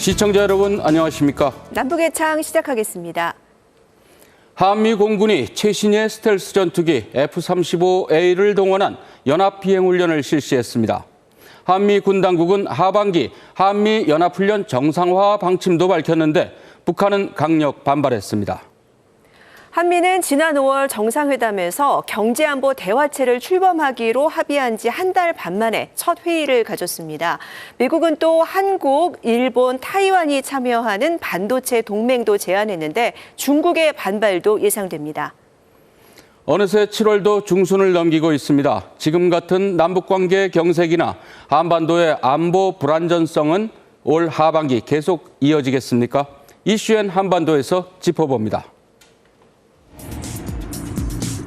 시청자 여러분 안녕하십니까? 남북의 창 시작하겠습니다. 한미 공군이 최신의 스텔스 전투기 F-35A를 동원한 연합비행훈련을 실시했습니다. 한미 군 당국은 하반기 한미 연합훈련 정상화 방침도 밝혔는데 북한은 강력 반발했습니다. 한미는 지난 5월 정상회담에서 경제안보 대화체를 출범하기로 합의한 지 한 달 반 만에 첫 회의를 가졌습니다. 미국은 또 한국, 일본, 타이완이 참여하는 반도체 동맹도 제안했는데 중국의 반발도 예상됩니다. 어느새 7월도 중순을 넘기고 있습니다. 지금 같은 남북관계 경색이나 한반도의 안보 불안전성은 올 하반기 계속 이어지겠습니까? 이슈엔 한반도에서 짚어봅니다.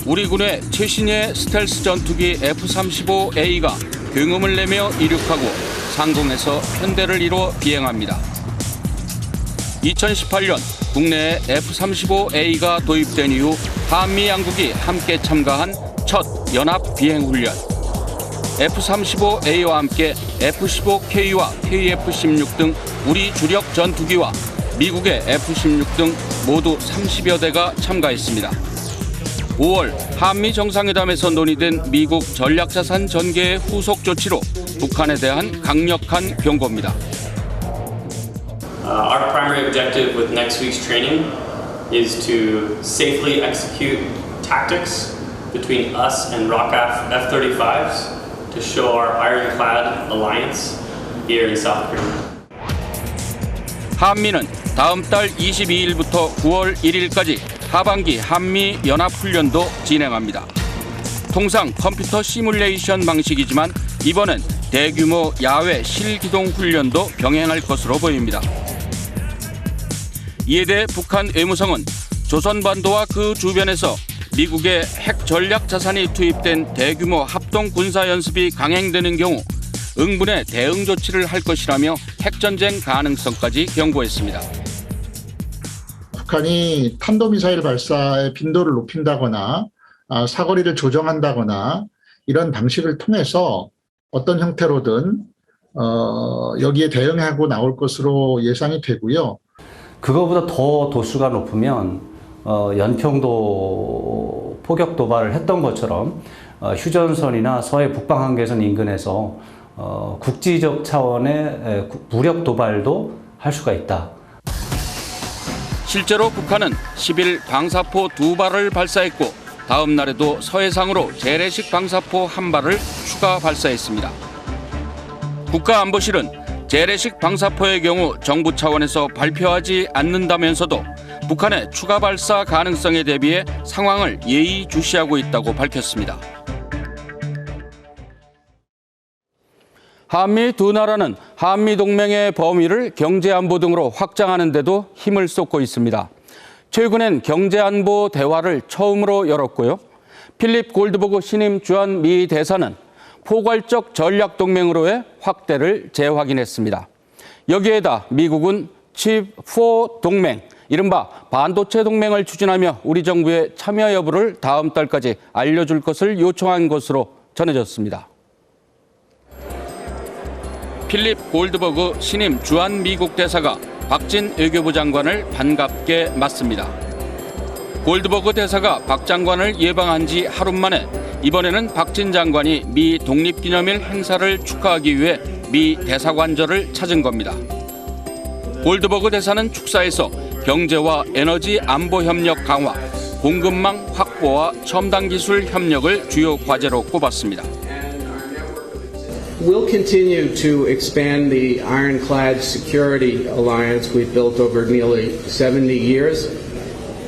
우리 군의 최신의 스텔스 전투기 F-35A가 굉음을 내며 이륙하고 상공에서 편대를 이뤄 비행합니다. 2018년 국내에 F-35A가 도입된 이후 한미 양국이 함께 참가한 첫 연합 비행훈련. F-35A와 함께 F-15K와 KF-16 등 우리 주력 전투기와 미국의 F-16 등 모두 30여 대가 참가했습니다. 5월 한미 정상회담에서 논의된 미국 전략자산 전개의 후속 조치로 북한에 대한 강력한 경고입니다. Our primary objective with next week's training is to safely execute tactics between us and ROCAF F-35s to show our ironclad alliance here in South Korea. 한미는 다음 달 22일부터 9월 1일까지 하반기 한미 연합훈련도 진행합니다. 통상 컴퓨터 시뮬레이션 방식이지만 이번엔 대규모 야외 실기동 훈련도 병행할 것으로 보입니다. 이에 대해 북한 외무성은 조선반도와 그 주변에서 미국의 핵 전략 자산이 투입된 대규모 합동 군사 연습이 강행되는 경우 응분의 대응 조치를 할 것이라며 핵전쟁 가능성까지 경고했습니다. 북한이 탄도미사일 발사의 빈도를 높인다거나 사거리를 조정한다거나 이런 방식을 통해서 어떤 형태로든 여기에 대응하고 나올 것으로 예상이 되고요. 그거보다 더 도수가 높으면 연평도 포격 도발을 했던 것처럼 휴전선이나 서해 북방 한계선 인근에서 국지적 차원의 무력 도발도 할 수가 있다. 실제로 북한은 10일 방사포 2발을 발사했고 다음 날에도 서해상으로 재래식 방사포 1발을 추가 발사했습니다. 국가안보실은 재래식 방사포의 경우 정부 차원에서 발표하지 않는다면서도 북한의 추가 발사 가능성에 대비해 상황을 예의주시하고 있다고 밝혔습니다. 한미 두 나라는 한미 동맹의 범위를 경제안보 등으로 확장하는 데도 힘을 쏟고 있습니다. 최근엔 경제안보 대화를 처음으로 열었고요. 필립 골드버그 신임 주한 미 대사는 포괄적 전략동맹으로의 확대를 재확인했습니다. 여기에다 미국은 칩4 동맹, 이른바 반도체 동맹을 추진하며 우리 정부의 참여 여부를 다음 달까지 알려줄 것을 요청한 것으로 전해졌습니다. 필립 골드버그 신임 주한 미국 대사가 박진 외교부 장관을 반갑게 맞습니다. 골드버그 대사가 박 장관을 예방한 지 하루 만에 이번에는 박진 장관이 미 독립기념일 행사를 축하하기 위해 미 대사관저를 찾은 겁니다. 골드버그 대사는 축사에서 경제와 에너지 안보 협력 강화, 공급망 확보와 첨단 기술 협력을 주요 과제로 꼽았습니다. We'll continue to expand the ironclad security alliance we've built over nearly 70 years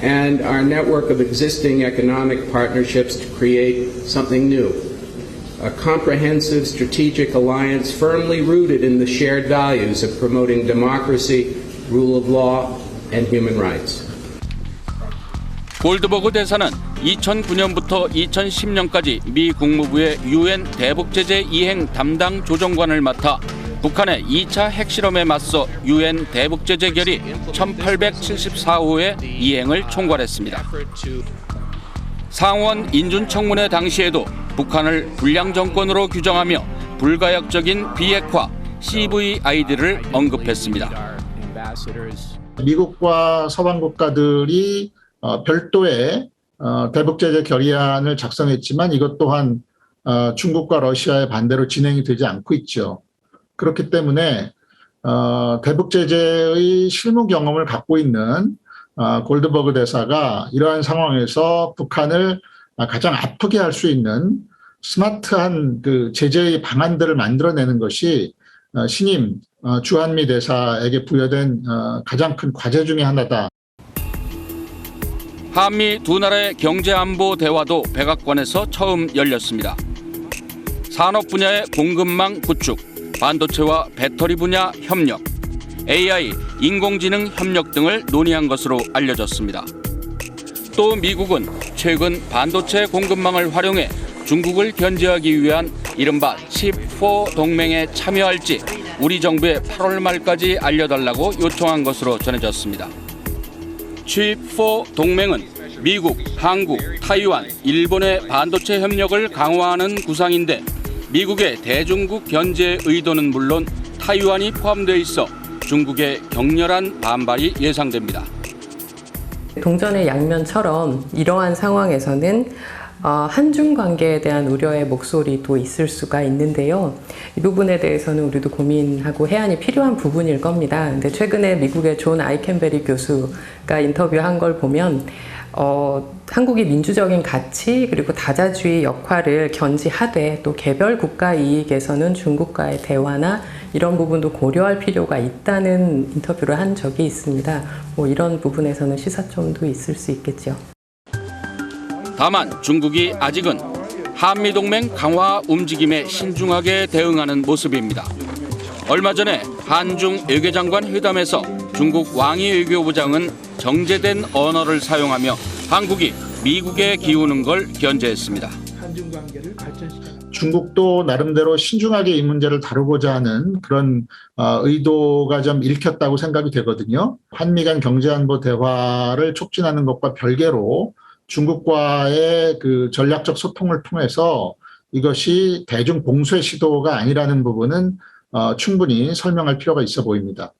and our network of existing economic partnerships to create something new, a comprehensive strategic alliance firmly rooted in the shared values of promoting democracy, rule of law, and human rights. 골드버그 대사는 2009년부터 2010년까지 미 국무부의 유엔 대북제재 이행 담당 조정관을 맡아 북한의 2차 핵실험에 맞서 유엔 대북제재 결의 1874호의 이행을 총괄했습니다. 상원 인준청문회 당시에도 북한을 불량 정권으로 규정하며 불가역적인 비핵화 CVID를 언급했습니다. ambassadors. 미국과 서방 국가들이 별도의 대북 제재 결의안을 작성했지만 이것 또한 중국과 러시아의 반대로 진행이 되지 않고 있죠. 그렇기 때문에 대북 제재의 실무 경험을 갖고 있는 골드버그 대사가 이러한 상황에서 북한을 가장 아프게 할 수 있는 스마트한 그 제재의 방안들을 만들어내는 것이 신임 주한미 대사에게 부여된 가장 큰 과제 중에 하나다. 한미 두 나라의 경제안보 대화도 백악관에서 처음 열렸습니다. 산업 분야의 공급망 구축, 반도체와 배터리 분야 협력, AI, 인공지능 협력 등을 논의한 것으로 알려졌습니다. 또 미국은 최근 반도체 공급망을 활용해 중국을 견제하기 위한 이른바 칩4 동맹에 참여할지 우리 정부에 8월 말까지 알려달라고 요청한 것으로 전해졌습니다. 칩4 동맹은 미국, 한국, 타이완, 일본의 반도체 협력을 강화하는 구상인데 미국의 대중국 견제 의도는 물론 타이완이 포함되어 있어 중국의 격렬한 반발이 예상됩니다. 동전의 양면처럼 이러한 상황에서는 한중 관계에 대한 우려의 목소리도 있을 수가 있는데요. 이 부분에 대해서는 우리도 고민하고 해안이 필요한 부분일 겁니다. 근데 최근에 미국의 존 아이켄베리 교수가 인터뷰한 걸 보면 한국이 민주적인 가치 그리고 다자주의 역할을 견지하되 또 개별 국가 이익에서는 중국과의 대화나 이런 부분도 고려할 필요가 있다는 인터뷰를 한 적이 있습니다. 이런 부분에서는 시사점도 있을 수 있겠죠. 다만 중국이 아직은 한미동맹 강화 움직임에 신중하게 대응하는 모습입니다. 얼마 전에 한중 외교장관 회담에서 중국 왕이 외교부장은 정제된 언어를 사용하며 한국이 미국에 기우는 걸 견제했습니다. 중국도 나름대로 신중하게 이 문제를 다루고자 하는 그런 의도가 좀 읽혔다고 생각이 되거든요. 한미 간 경제안보 대화를 촉진하는 것과 별개로 중국과의 그 전략적 소통을 통해서 이것이 대중 봉쇄 시도가 아니라는 부분은 충분히 설명할 필요가 있어 보입니다.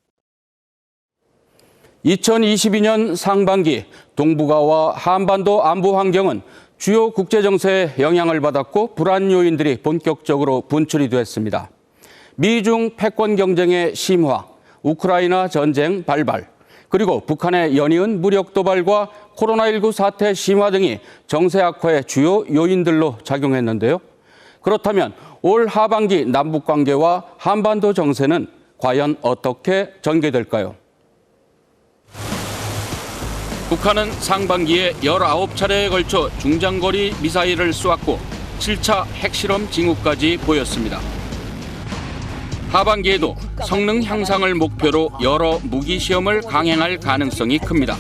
2022년 상반기 동북아와 한반도 안보 환경은 주요 국제 정세에 영향을 받았고 불안 요인들이 본격적으로 분출이 됐습니다. 미중 패권 경쟁의 심화, 우크라이나 전쟁 발발, 그리고 북한의 연이은 무력 도발과 코로나19 사태 심화 등이 정세 악화의 주요 요인들로 작용했는데요. 그렇다면 올 하반기 남북 관계와 한반도 정세는 과연 어떻게 전개될까요? 북한은 상반기에 19차례에 걸쳐 중장거리 미사일을 쏘았고 7차 핵실험 징후까지 보였습니다. 하반기에도 성능 향상을 목표로 여러 무기 시험을 강행할 가능성이 큽니다.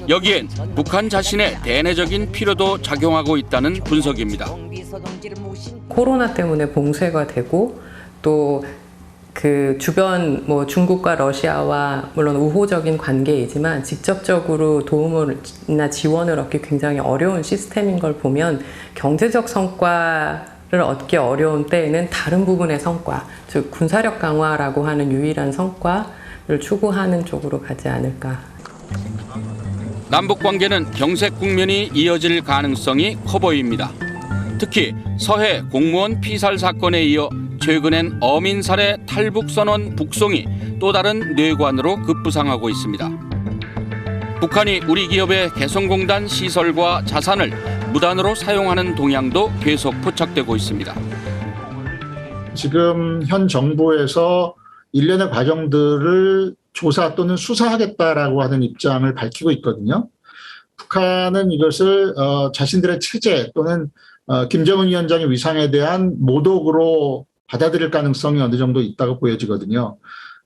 여기엔 북한 자신의 대내적인 필요도 작용하고 있다는 분석입니다. 코로나 때문에 봉쇄가 되고 또 그 주변 중국과 러시아와 물론 우호적인 관계이지만 직접적으로 도움이나 지원을 얻기 굉장히 어려운 시스템인 걸 보면 경제적 성과를 얻기 어려운 때에는 다른 부분의 성과, 즉 군사력 강화라고 하는 유일한 성과를 추구하는 쪽으로 가지 않을까. 남북 관계는 경색 국면이 이어질 가능성이 커 보입니다. 특히 서해 공무원 피살 사건에 이어 최근엔 어민 살해 탈북 선언 북송이 또 다른 뇌관으로 급부상하고 있습니다. 북한이 우리 기업의 개성공단 시설과 자산을 무단으로 사용하는 동향도 계속 포착되고 있습니다. 지금 현 정부에서 일련의 과정들을 조사 또는 수사하겠다라고 하는 입장을 밝히고 있거든요. 북한은 이것을 자신들의 체제 또는 김정은 위원장의 위상에 대한 모독으로 받아들일 가능성이 어느 정도 있다고 보여지거든요.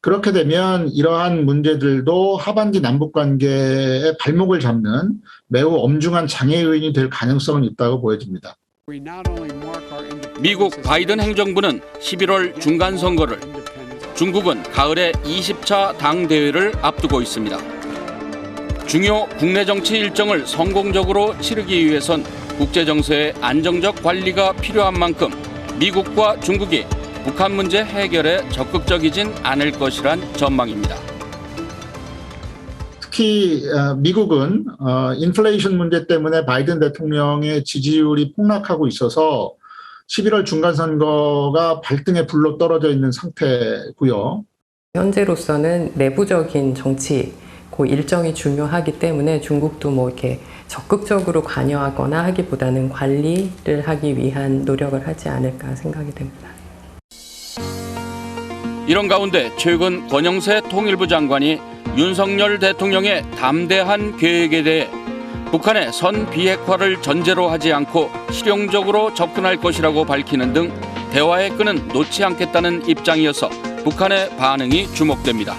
그렇게 되면 이러한 문제들도 하반기 남북관계의 발목을 잡는 매우 엄중한 장애 요인이 될 가능성은 있다고 보여집니다. 미국 바이든 행정부는 11월 중간선거를, 중국은 가을에 20차 당대회를 앞두고 있습니다. 중요 국내 정치 일정을 성공적으로 치르기 위해선 국제정세의 안정적 관리가 필요한 만큼 미국과 중국이 북한 문제 해결에 적극적이진 않을 것이란 전망입니다. 특히 미국은 인플레이션 문제 때문에 바이든 대통령의 지지율이 폭락하고 있어서 11월 중간선거가 발등에 불로 떨어져 있는 상태고요. 현재로서는 내부적인 정치 그 일정이 중요하기 때문에 중국도 뭐 이렇게 적극적으로 관여하거나 하기보다는 관리를 하기 위한 노력을 하지 않을까 생각이 됩니다. 이런 가운데 최근 권영세 통일부 장관이 윤석열 대통령의 담대한 계획에 대해 북한의 선 비핵화를 전제로 하지 않고 실용적으로 접근할 것이라고 밝히는 등 대화의 끈은 놓지 않겠다는 입장이어서 북한의 반응이 주목됩니다.